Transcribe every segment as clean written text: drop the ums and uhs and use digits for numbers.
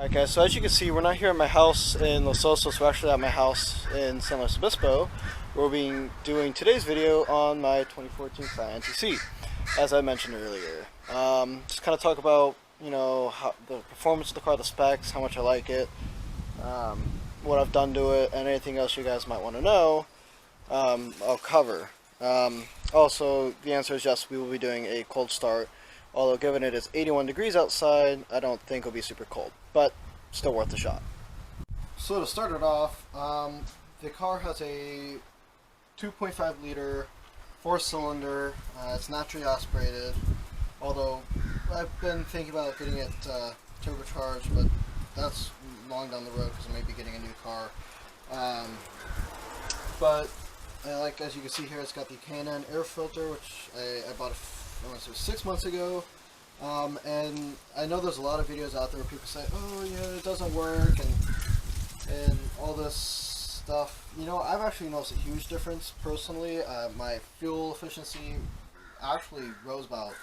Alright guys, so as you can see, we're not here at my house in Los Osos, we're actually at my house in San Luis Obispo. We'll be doing today's video on my 2014 Scion tC, as I mentioned earlier. Just kind of talk about, how the performance of the car, the specs, how much I like it, what I've done to it, and anything else you guys might want to know, I'll cover. Also, the answer is yes, we will be doing a cold start. Although given it is 81 degrees outside, I don't think it'll be super cold, but still worth the shot. So to start it off, the car has a 2.5 liter 4-cylinder. It's naturally aspirated, although I've been thinking about getting it turbocharged, but that's long down the road because I may be getting a new car. But like as you can see here, it's got the K&N air filter, which I bought I want to say 6 months ago, and I know there's a lot of videos out there where people say, oh yeah, it doesn't work, and all this stuff. I've actually noticed a huge difference personally. My fuel efficiency actually rose about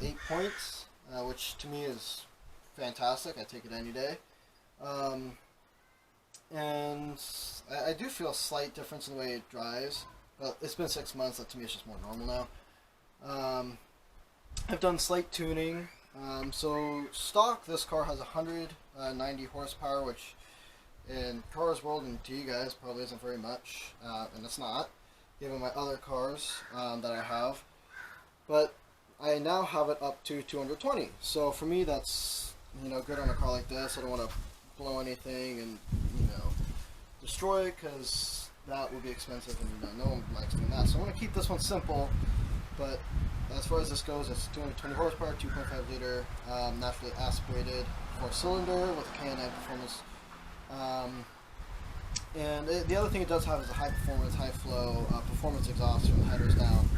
8 points, which to me is fantastic. I take it any day. And I do feel a slight difference in the way it drives, but it's been 6 months, that to me is just more normal now. I've done slight tuning. So stock, this car has 190 horsepower, which in Cars World and to you guys probably isn't very much, and it's not, given my other cars that I have. But I now have it up to 220. So for me, that's good on a car like this. I don't want to blow anything and destroy it, because that will be expensive, and no one likes doing that. So I want to keep this one simple. But as far as this goes, it's 220 horsepower, 2.5 liter, naturally aspirated 4-cylinder with a K&N performance. And the other thing it does have is a high performance, high flow performance exhaust from the headers down.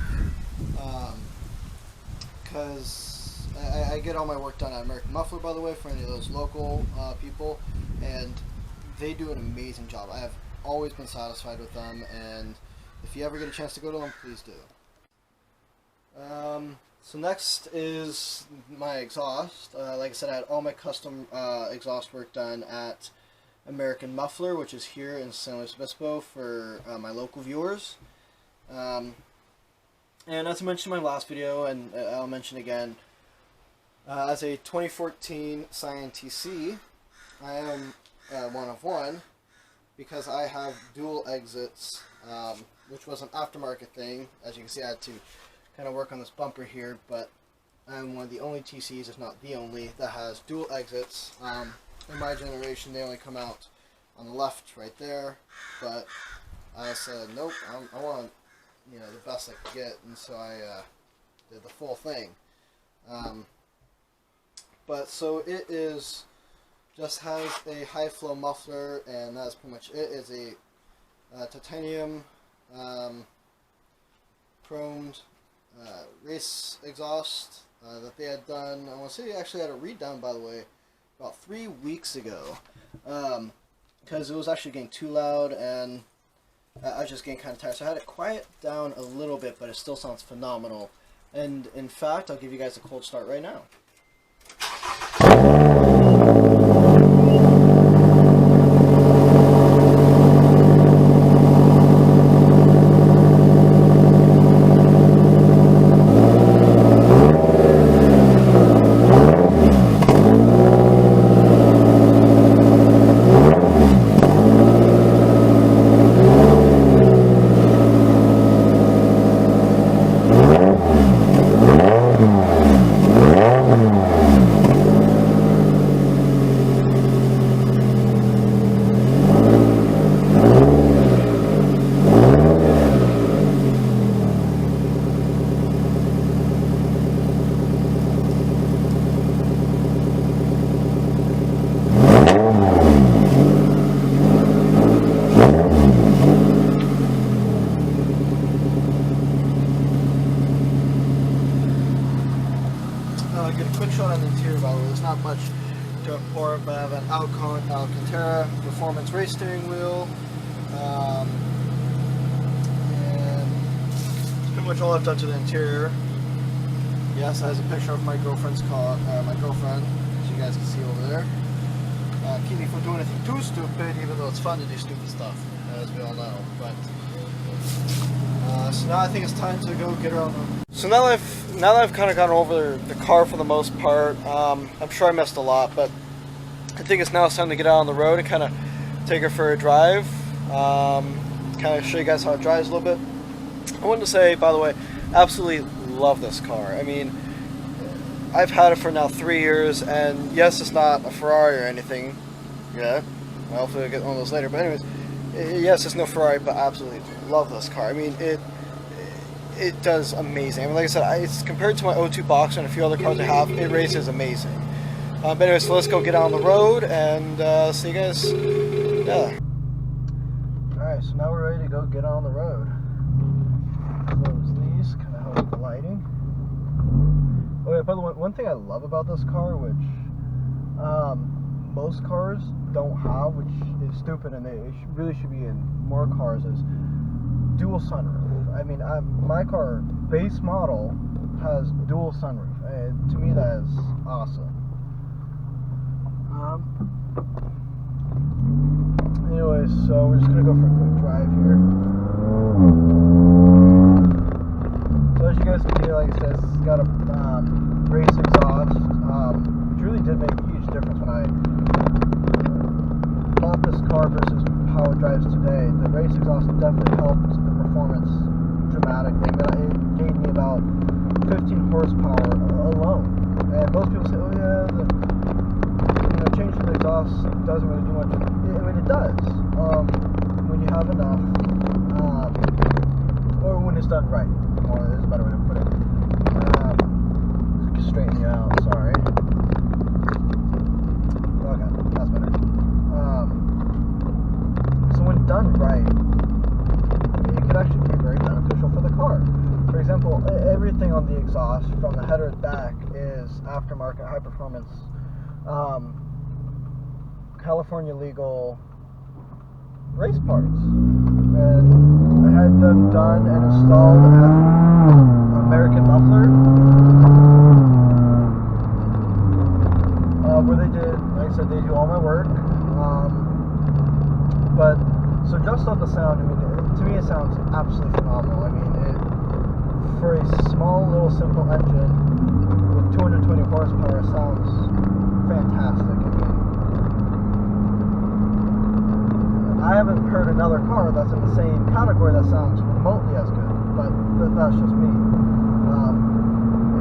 Because I get all my work done at American Muffler, by the way, for any of those local people, and they do an amazing job. I have always been satisfied with them, and if you ever get a chance to go to them, please do. So next is my exhaust. Like I said, I had all my custom exhaust work done at American Muffler, which is here in San Luis Obispo for my local viewers. And as I mentioned in my last video, and I'll mention again, as a 2014 Scion tC, I am one of one, because I have dual exits, which was an aftermarket thing. As you can see, I had to kind of work on this bumper here, but I'm one of the only tCs, if not the only, that has dual exits. In my generation, they only come out on the left right there, but I said, nope, I want the best I could get, and so I did the full thing. But so it is just has a high flow muffler, and that's pretty much it. It's a titanium chromed race exhaust that they had done. I want to say they actually had a read-down, by the way, about 3 weeks ago, because it was actually getting too loud, and I was just getting kind of tired. So I had it quiet down a little bit, but it still sounds phenomenal. And in fact, I'll give you guys a cold start right now. Get a quick shot on the interior, by the way. There's not much to report, but I have an Alcantara performance race steering wheel, and that's pretty much all I've done to the interior. Yes, that is a picture of my girlfriend's car, my girlfriend, as you guys can see over there. keep me from doing anything too stupid, even though it's fun to do stupid stuff, as we all know. But so now I think it's time to go get around. So now that I've kind of gone over the car for the most part, I'm sure I missed a lot, but I think it's time to get out on the road and kind of take her for a drive. Kind of show you guys how it drives a little bit. I wanted to say, by the way, absolutely love this car. I mean, I've had it for now 3 years, and yes, it's not a Ferrari or anything. Yeah, well, hopefully I'll get one of those later. But anyways, yes, it's no Ferrari, but absolutely love this car. I mean, it does amazing. I mean, like I said, it's compared to my O2 Boxer and a few other cars I have, it races amazing. But anyway, so let's go get out on the road and see you guys. Yeah. Alright, so now we're ready to go get on the road. Close these, kind of help with the lighting. Oh yeah, by the way, one thing I love about this car, which most cars don't have, which is stupid, and it really should be in more cars, is dual sunroof. I mean, my car, base model, has dual sunroof, and to me that is awesome. Anyways, so we're just gonna go for a quick drive here. So as you guys can hear, like I said, it's got a race exhaust, which really did make a huge difference when I bought this car versus how it drives today. The race exhaust definitely helped the performance dramatically. I mean, it gave me about 15 horsepower alone. And most people say, oh yeah, changing the exhaust doesn't really do much. I mean, it does. When you have enough, or when it's done right. There's a better way to put it. Straighten you out, sorry. Okay, that's better. So when done right, it can actually be very beneficial for the car. For example, everything on the exhaust, from the header back, is aftermarket, high performance, California legal race parts. And I had them done and installed at American Muffler, where they did, like I said, they do all my work. But so just off the sound, I mean, to me it sounds absolutely phenomenal. I mean, for a small little simple engine with 220 horsepower, it sounds fantastic. I mean, I haven't heard another car that's in the same category that sounds remotely as good, but that's just me.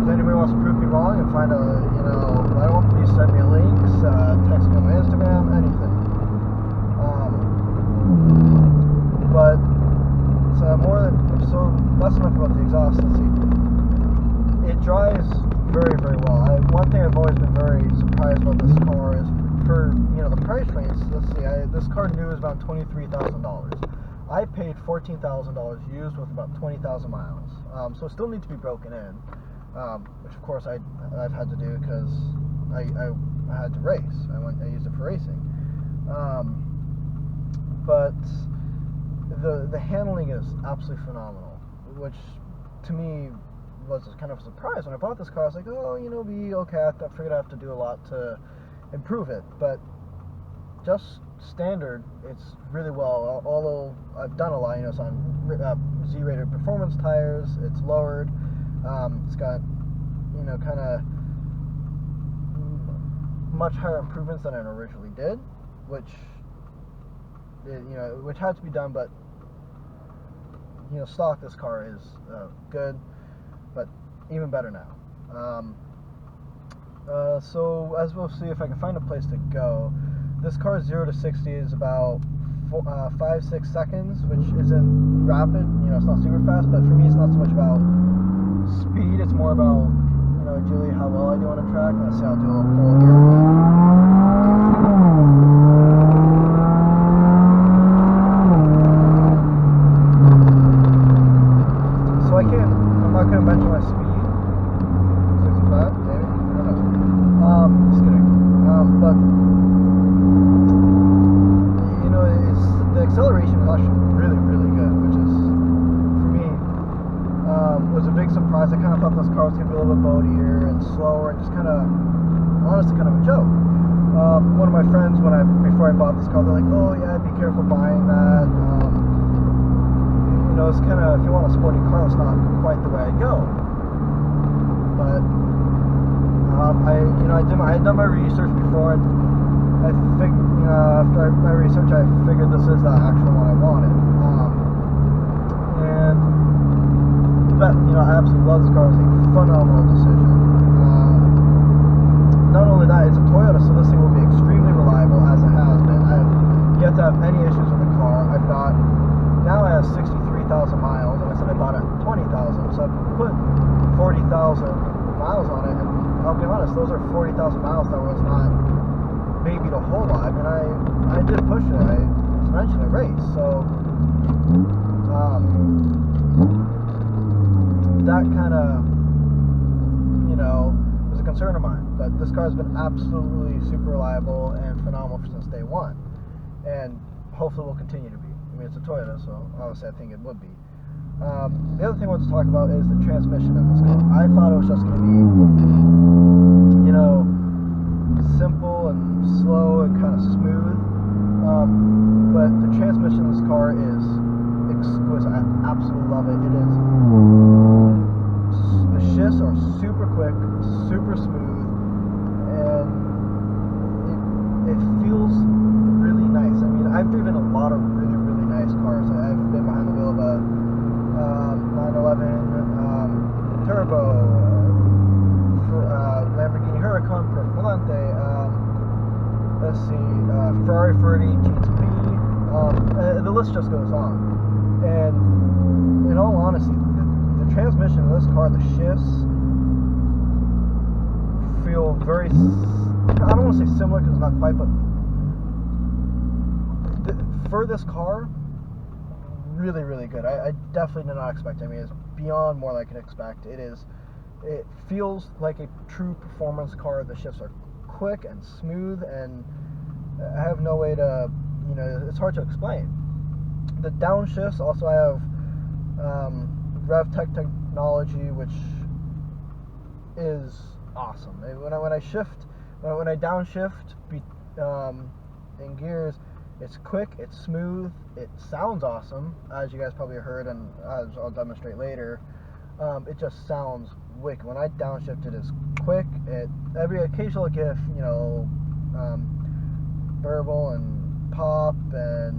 If anybody wants to prove me wrong and find a, I don't want, please send me links, text me on my Instagram, anything. But so that's enough about the exhaust. Let's see. It drives very, very well. One thing I've always been very surprised about this car is, for the price range. Let's see, this car new is about $23,000. I paid $14,000 used with about 20,000 miles. So it still needs to be broken in, which of course I've had to do because I had to race. I used it for racing. But the handling is absolutely phenomenal, which to me was kind of a surprise. When I bought this car, I was like, oh, be okay. I figured I have to do a lot to improve it, but just standard, it's really well. Although I've done a lot, it's on Z-rated performance tires. It's lowered. It's got kind of much higher improvements than it originally did, which had to be done. But stock, this car is good, but even better now. So as we'll see, if I can find a place to go, this car's 0 to 60 is about 5-6 seconds, which isn't rapid. It's not super fast, but for me, it's not so much about speed. It's more about Julie, how well I do on a track. Let's see, I'll do a little pull here. So I'm not going to mention my speed. 65, maybe? I don't know. Just kidding. But, the acceleration is actually really, really good, which is, for me, was a big surprise. I kind of thought this car was going to be a little bit boatier and slower and just honestly kind of a joke. One of my friends, before I bought this car, they're like, "Oh yeah, be careful buying that. You know, it's kind of, if you want a sporty car, it's not quite the way I go." But I had done my research before, and after my research, I figured this is the actual one I wanted. I absolutely love this car. It's a phenomenal decision. Not only that, it's a Toyota, so this thing will be extremely reliable, as it has been. I have yet to have any issues with the car. Now I have 63,000 miles, and I said I bought it at 20,000, so I put 40,000 miles on it, and I'll be honest, those are 40,000 miles that was not maybe the whole lot. I mean, I did push it. I mentioned a race, so that kind of, was a concern of mine. But this car has been absolutely super reliable and phenomenal since day one, and hopefully will continue to be. I mean, it's a Toyota, so obviously I think it would be. The other thing I want to talk about is the transmission in this car. I thought it was just going to be, simple and slow and kind of smooth, but the transmission in this car is exquisite. I absolutely love it. The shifts are super quick, super smooth, and it feels really nice. I mean, I've driven a lot of really, really nice cars. I've been behind the wheel of a 911 Turbo, Lamborghini Huracan Performante, let's see, Ferrari 30 GTB, the list just goes on. And in all honesty, the transmission in this car, the shifts feel very, I don't want to say similar because it's not quite, but for this car, really, really good. I definitely did not expect it. I mean, it's beyond more than I can expect. It feels like a true performance car. The shifts are quick and smooth, and I have no way to, it's hard to explain. The downshifts, also I have RevTech technology, which is awesome. When I downshift in gears, it's quick, it's smooth, it sounds awesome, as you guys probably heard, and as I'll demonstrate later. It just sounds wicked. When I downshift, it is quick. Every occasional GIF, burble and pop, and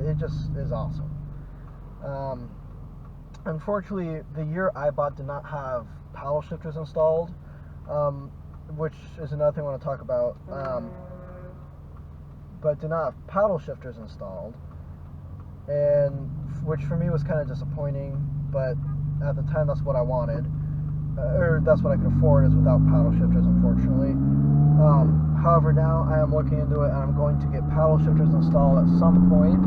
it just is awesome. Unfortunately, the year I bought did not have paddle shifters installed, which is another thing I want to talk about. But did not have paddle shifters installed, and which for me was kind of disappointing. But at the time, that's what I wanted, or that's what I could afford, is without paddle shifters, unfortunately. However, now I am looking into it, and I'm going to get paddle shifters installed at some point.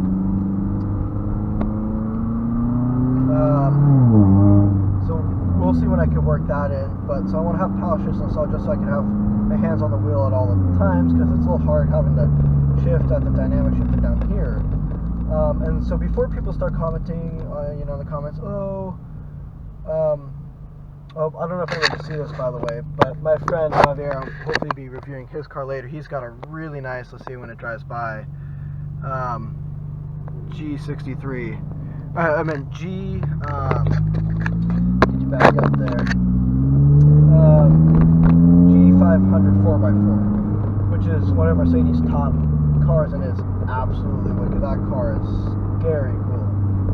So we'll see when I can work that in. But so I want to have paddle shifters installed just so I can have my hands on the wheel at all the times, because it's a little hard having to shift at the dynamic shifter down here. And so before people start commenting, in the comments, I don't know if anyone can see this, by the way, but my friend Javier, I'll hopefully be reviewing his car later. He's got a really nice, let's see when it drives by, G63. I meant G, get you back up there, G500 4x4, which is one of Mercedes' top cars, and is absolutely wicked. That car is scary cool.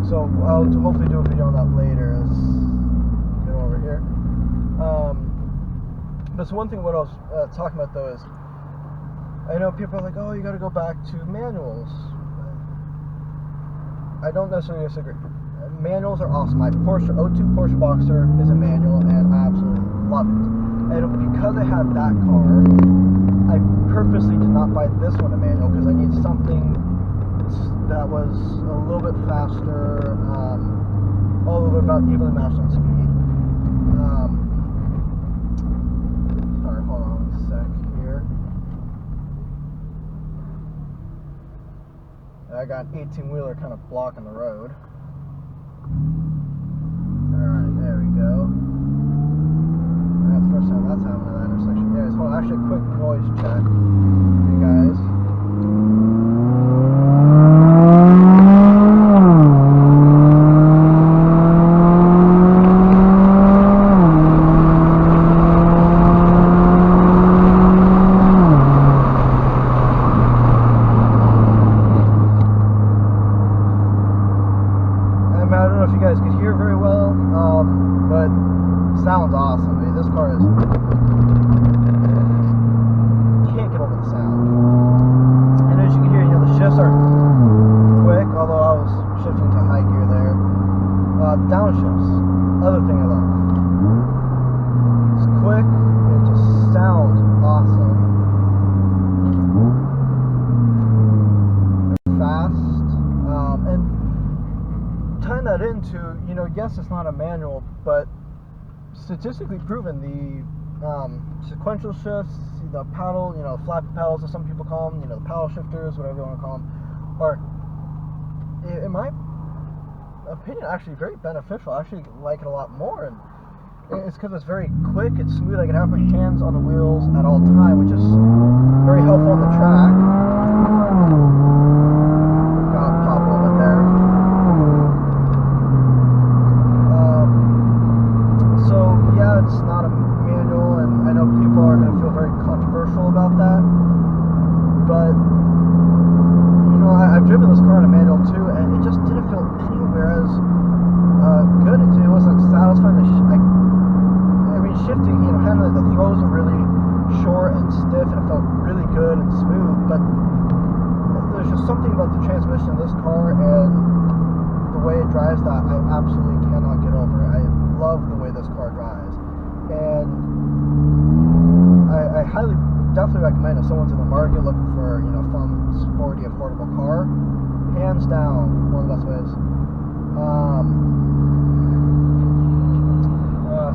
So I'll hopefully do a video on that later. Let's get over here. But so one thing what I was talking about though is, I know people are like, oh, you got to go back to manuals. I don't necessarily disagree. Manuals are awesome. My Porsche 02 Porsche Boxer is a manual, and I absolutely love it. And because I had that car, I purposely did not buy this one a manual, because I need something that was a little bit faster, all over about evenly matched on speed. Sorry, hold on a sec here. I got an 18-wheeler kind of blocking the road. Alright, there we go. That's the first time that's happened at that intersection. Anyways, hold on, I actually a quick noise check for you guys. I don't know if you guys could hear very well, but it sounds awesome. I mean, this car is, can't get over the sound. And as you can hear, you know, the shifts are quick, although I was shifting to high gear there. The downshifts, other thing I love. It's quick, it just sounds awesome. They're fast, and tying that into, you know, yes, it's not a manual, but statistically proven, the sequential shifts, the paddle, you know, flappy paddles as some people call them, you know, the paddle shifters, whatever you want to call them, are, in my opinion, actually very beneficial. I actually like it a lot more, and it's because it's very quick, it's smooth. I can have my hands on the wheels at all time, which is very helpful on the track. Gotta pop a little bit there. It's not a manual, and I know people are going to feel very controversial about that, but you know, I've driven this car in a manual too, and it just didn't feel anywhere as good. It wasn't satisfying. I mean, shifting, you know, handling the throws are really short and stiff, and it felt really good and smooth, but there's just something about the transmission of this car and the way it drives that I absolutely cannot get over. I love the way this car drives. And I highly, definitely recommend if someone's in the market looking for, you know, fun, sporty, affordable car, hands down, one of the best ways.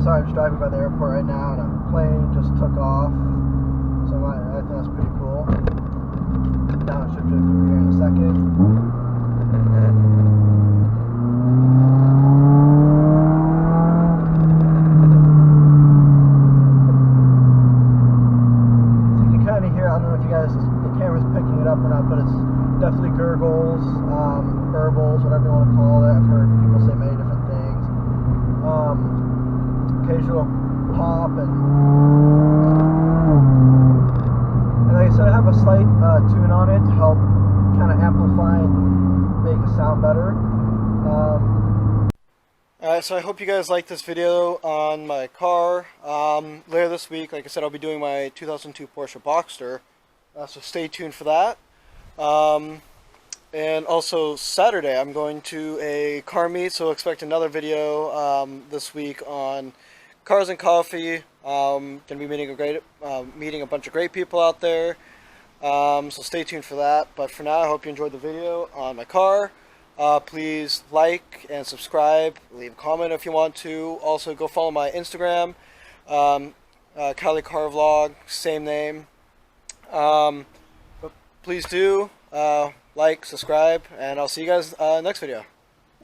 Sorry, I'm just driving by the airport right now, and a plane just took off, so I think that's pretty cool. Downshift it here in a second. The camera's picking it up or not, but it's definitely gurgles, burbles, whatever you want to call it. I've heard people say many different things. Occasional pop, and like I said, I have a slight tune on it to help kind of amplify and make it sound better. Alright, so I hope you guys like this video on my car. Later this week, like I said, I'll be doing my 2002 Porsche Boxster. So stay tuned for that. And also Saturday I'm going to a car meet, so expect another video this week on cars and coffee. Gonna be meeting a bunch of great people out there. So stay tuned for that. But for now, I hope you enjoyed the video on my car. Please like and subscribe. Leave a comment if you want to. Also, go follow my Instagram, Cali Car Vlog, same name. But please do like, subscribe, and I'll see you guys next video.